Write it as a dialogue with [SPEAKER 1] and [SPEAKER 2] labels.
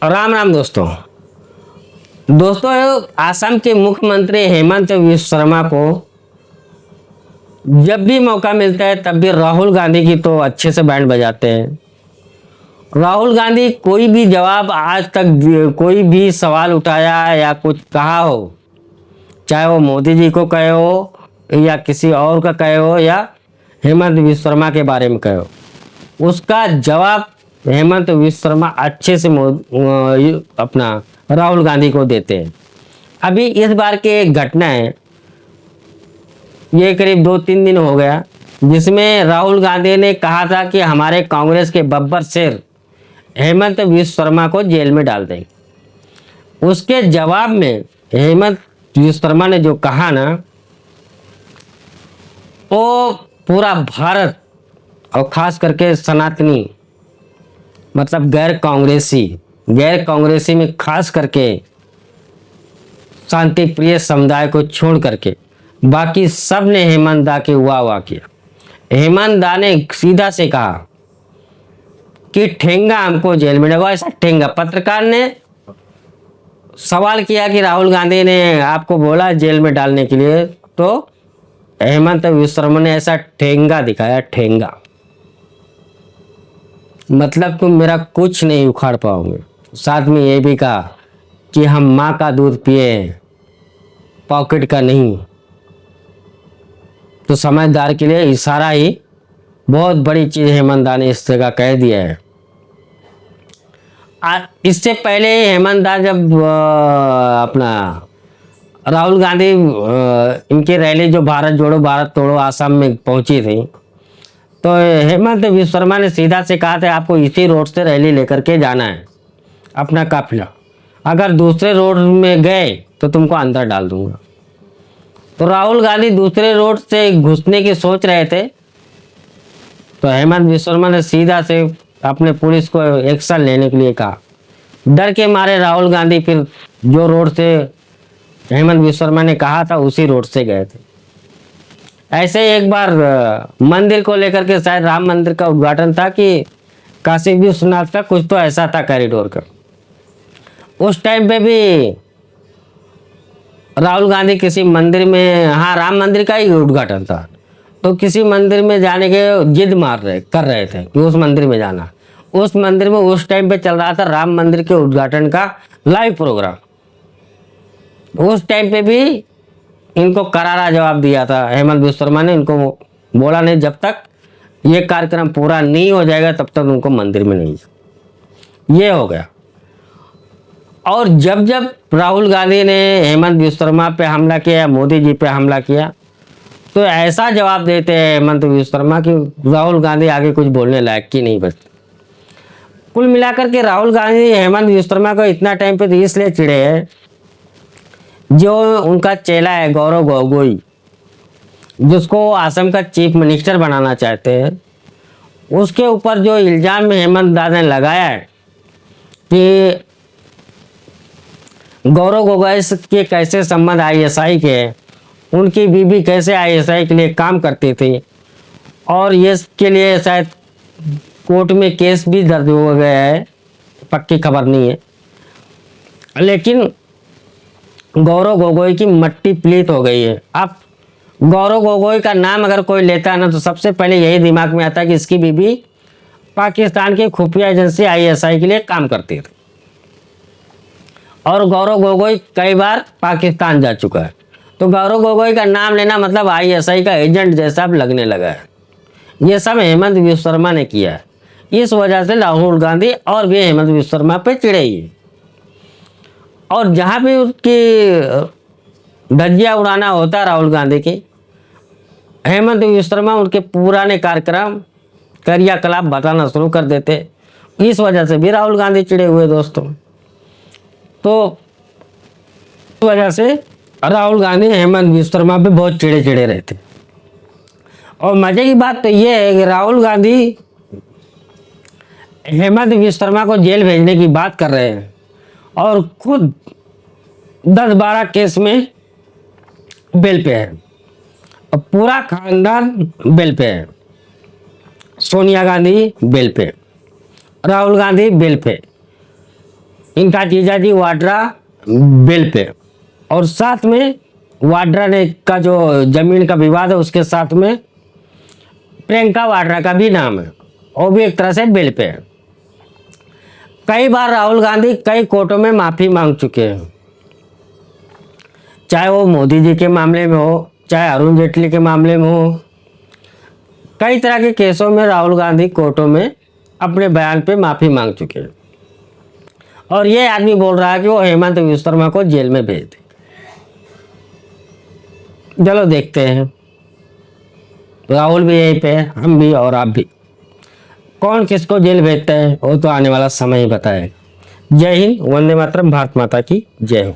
[SPEAKER 1] राम राम दोस्तों। असम के मुख्यमंत्री हेमंत विश्व शर्मा को जब भी मौका मिलता है तब भी राहुल गांधी की तो अच्छे से बैंड बजाते हैं। राहुल गांधी कोई भी जवाब आज तक कोई भी सवाल उठाया या कुछ कहा हो, चाहे वो मोदी जी को कहे हो या किसी और का कहे हो या हेमंत विश्व शर्मा के बारे में कहे हो, उसका जवाब हेमंत विश्व शर्मा अच्छे से अपना राहुल गांधी को देते हैं। अभी इस बार की एक घटना है, ये करीब 2-3 दिन हो गया, जिसमें राहुल गांधी ने कहा था कि हमारे कांग्रेस के बब्बर शेर हेमंत विश्व शर्मा को जेल में डाल देंगे। उसके जवाब में हेमंत विश्व शर्मा ने जो कहा ना, वो पूरा भारत और खास करके सनातनी मतलब गैर कांग्रेसी में खास करके शांति प्रिय समुदाय को छोड़ करके बाकी सब ने हेमंत दा के वाह किया। हेमंत दा ने सीधा से कहा कि ठेंगा हमको जेल में डलवाओ। ऐसा ठेंगा, पत्रकार ने सवाल किया कि राहुल गांधी ने आपको बोला जेल में डालने के लिए, तो हेमंत विश्व शर्मा ने ऐसा ठेंगा दिखाया, ठेंगा मतलब तुम मेरा कुछ नहीं उखाड़ पाओगे। साथ में ये भी कहा कि हम माँ का दूध पिए, पॉकेट का नहीं। तो समझदार के लिए इशारा ही बहुत बड़ी चीज हेमंत दा ने इस जगह कह दिया है। इससे पहले हेमंत दा जब अपना राहुल गांधी इनकी रैली जो भारत जोड़ो भारत तोड़ो आसाम में पहुंची थी, तो हेमंत विश्व शर्मा ने सीधा से कहा था आपको इसी रोड से रैली लेकर के जाना है अपना काफिला, अगर दूसरे रोड में गए तो तुमको अंदर डाल दूंगा। तो राहुल गांधी दूसरे रोड से घुसने की सोच रहे थे, तो हेमंत विश्व शर्मा ने सीधा से अपने पुलिस को एक्शन लेने के लिए कहा। डर के मारे राहुल गांधी फिर जो रोड से हेमंत विश्व शर्मा ने कहा था उसी रोड से गए थे। ऐसे एक बार मंदिर को लेकर के, शायद राम मंदिर का उद्घाटन था कि काशी विश्वनाथ का, कुछ तो ऐसा था कॉरिडोर का। उस टाइम पे भी राहुल गांधी किसी मंदिर में, हाँ राम मंदिर का ही उद्घाटन था, तो किसी मंदिर में जाने के जिद कर रहे थे कि उस मंदिर में जाना। उस मंदिर में उस टाइम पे चल रहा था राम मंदिर के उद्घाटन का लाइव प्रोग्राम। उस टाइम पे भी इनको करारा जवाब दिया था हेमंत विश्व शर्मा ने। इनको बोला नहीं, जब तक ये कार्यक्रम पूरा नहीं हो जाएगा तब तक उनको मंदिर में नहीं। ये हो गया। और जब जब राहुल गांधी ने हेमंत विश्व शर्मा पे हमला किया या मोदी जी पे हमला किया, तो ऐसा जवाब देते हैं हेमंत विश्व शर्मा कि राहुल गांधी आगे कुछ बोलने लायक की नहीं बचते। कुल मिलाकर के राहुल गांधी हेमंत विश्व शर्मा को इतना टाइम पे इसलिए चिढ़े है, जो उनका चेला है गौरव गोगोई, जिसको असम का चीफ मिनिस्टर बनाना चाहते हैं, उसके ऊपर जो इल्जाम हेमंत दा ने लगाया है कि गौरव गोगोई के कैसे संबंध आईएसआई के हैं, उनकी बीवी कैसे आईएसआई के लिए काम करती थी, और ये के लिए शायद कोर्ट में केस भी दर्ज हो गया है, पक्की खबर नहीं है। लेकिन गौरव गोगोई की मट्टी प्लीत हो गई है। अब गौरव गोगोई का नाम अगर कोई लेता है ना, तो सबसे पहले यही दिमाग में आता है कि इसकी बीवी पाकिस्तान की खुफिया एजेंसी आईएसआई के लिए काम करती थी, और गौरव गोगोई कई बार पाकिस्तान जा चुका है। तो गौरव गोगोई का नाम लेना मतलब आईएसआई का एजेंट जैसा लगने लगा है। ये सब हेमंत विश्व शर्मा ने किया है। इस वजह से राहुल गांधी और भी हेमंत विश्व शर्मा पे चिढ़े ही, और जहाँ भी उसकी धज्जियाँ उड़ाना होता है राहुल गांधी की, हेमंत विश्व शर्मा उनके पुराने कार्यक्रम क्रियाकलाप बताना शुरू कर देते। इस वजह से भी राहुल गांधी चिढ़े हुए दोस्तों। तो इस वजह से राहुल गांधी हेमंत विश्व शर्मा पे बहुत चिढ़े रहते। और मजे की बात तो ये है कि राहुल गांधी हेमंत विश्व शर्मा को जेल भेजने की बात कर रहे हैं, और खुद 10-12 केस में बेल पे है, और पूरा खानदान बेल पे है। सोनिया गांधी बेल पे, राहुल गांधी बेल पे, इनका जीजा जी वाड्रा बेल पे, और साथ में वाड्रा ने का जो जमीन का विवाद है उसके साथ में प्रियंका वाड्रा का भी नाम है, वो भी एक तरह से बेल पे है। कई बार राहुल गांधी कई कोर्टों में माफ़ी मांग चुके हैं, चाहे वो मोदी जी के मामले में हो, चाहे अरुण जेटली के मामले में हो। कई तरह के केसों में राहुल गांधी कोर्टों में अपने बयान पे माफ़ी मांग चुके हैं, और ये आदमी बोल रहा है कि वो हेमंत विश्व को जेल में भेज दे। चलो देखते हैं, राहुल भी यहीं पे है, हम भी और आप भी। कौन किसको जेल भेजता है वो तो आने वाला समय ही बताएगा। जय हिंद, वंदे मातरम, भारत माता की जय हो।